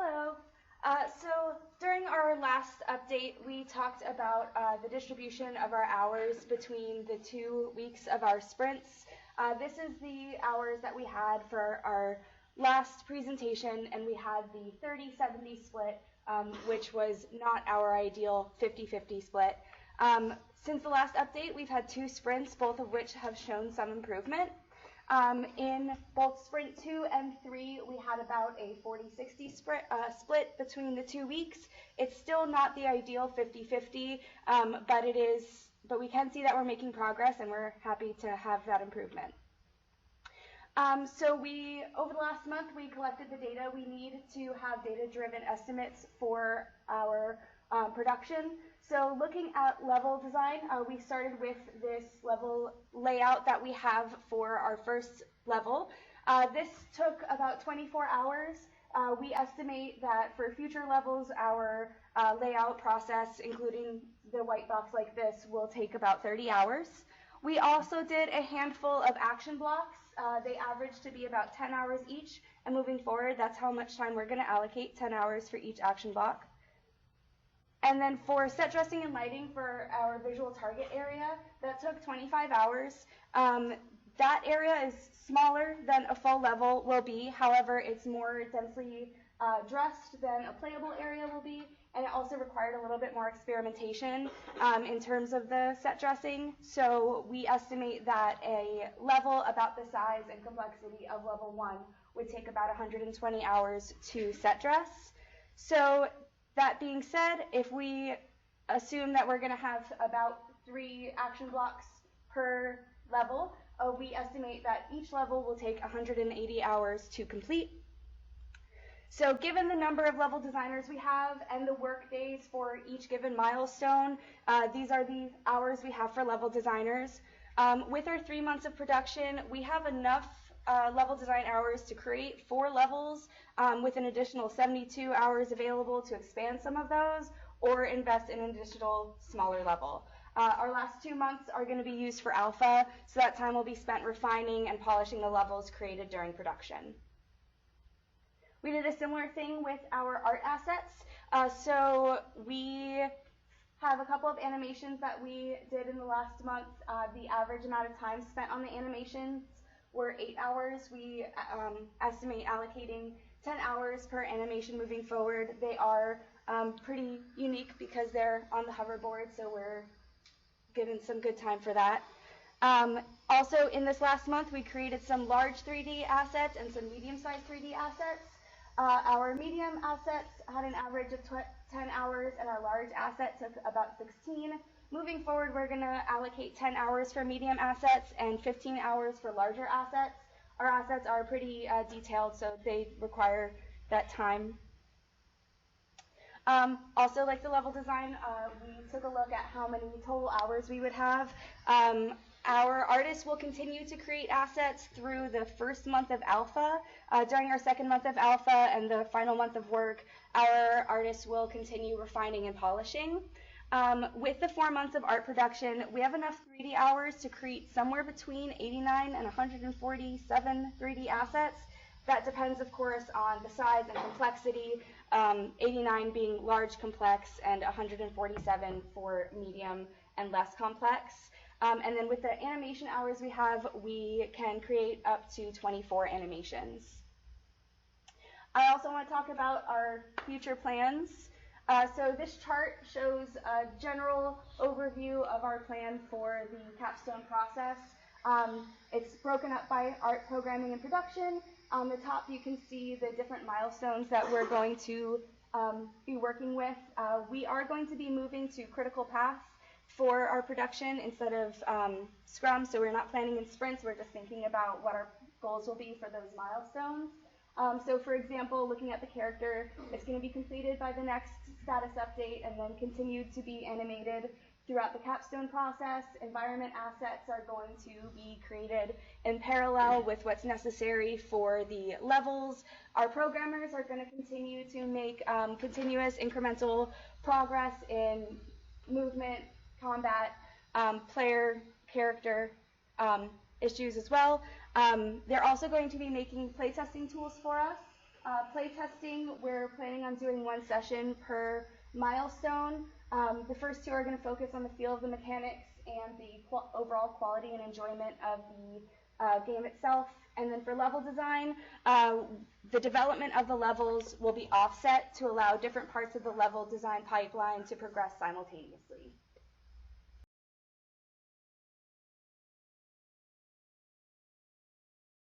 Hello. So during our last update, we talked about the distribution of our hours between the 2 weeks of our sprints. This is the hours that we had for our last presentation, and we had the 30-70 split, which was not our ideal 50-50 split. Since the last update, we've had 2 sprints, both of which have shown some improvement. In both sprint 2 and 3, we had about a 40-60 split between the 2 weeks. It's still not the ideal 50-50, but we can see that we're making progress, and we're happy to have that improvement. So over the last month, we collected the data we need to have data-driven estimates for our production. So looking at level design, we started with this level layout that we have for our first level. This took about 24 hours. We estimate that for future levels, our layout process, including the white box like this, will take about 30 hours. We also did a handful of action blocks. They average to be about 10 hours each, and moving forward, that's how much time we're going to allocate, 10 hours for each action block. And then for set dressing and lighting for our visual target area, that took 25 hours. That area is smaller than a full level will be. However, it's more densely dressed than a playable area will be, and it also required a little bit more experimentation in terms of the set dressing. So we estimate that a level about the size and complexity of level 1 would take about 120 hours to set dress. So that being said, if we assume that we're going to have about 3 action blocks per level, we estimate that each level will take 180 hours to complete. So given the number of level designers we have and the work days for each given milestone, these are the hours we have for level designers. With our 3 months of production, we have enough level design hours to create 4 levels with an additional 72 hours available to expand some of those or invest in an additional smaller level. Our last 2 months are going to be used for alpha, so that time will be spent refining and polishing the levels created during production. We did a similar thing with our art assets. So we have a couple of animations that we did in the last month. The average amount of time spent on the animations were 8 hours. We estimate allocating 10 hours per animation moving forward. They are pretty unique because they're on the hoverboard, so we're given some good time for that. Also, in this last month, we created some large 3D assets and some medium-sized 3D assets. Our medium assets had an average of 10 hours, and our large asset took about 16. Moving forward, we're going to allocate 10 hours for medium assets and 15 hours for larger assets. Our assets are pretty detailed, so they require that time. Also, like the level design, we took a look at how many total hours we would have. Our artists will continue to create assets through the first month of alpha. During our second month of alpha and the final month of work, our artists will continue refining and polishing. With the 4 months of art production, we have enough 3D hours to create somewhere between 89 and 147 3D assets. That depends, of course, on the size and complexity, 89 being large complex and 147 for medium and less complex. And then with the animation hours we have, we can create up to 24 animations. I also want to talk about our future plans. So this chart shows a general overview of our plan for the capstone process. It's broken up by art, programming, and production. On the top, you can see the different milestones that we're going to be working with. We are going to be moving to critical path for our production instead of Scrum, so we're not planning in sprints. We're just thinking about what our goals will be for those milestones. So for example, looking at the character, it's going to be completed by the next status update and then continued to be animated throughout the capstone process. Environment assets are going to be created in parallel with what's necessary for the levels. Our programmers are going to continue to make continuous incremental progress in movement, combat, player, character issues as well. They're also going to be making playtesting tools for us. Playtesting, we're planning on doing one session per milestone. The first two are going to focus on the feel of the mechanics and the overall quality and enjoyment of the game itself. And then for level design, the development of the levels will be offset to allow different parts of the level design pipeline to progress simultaneously.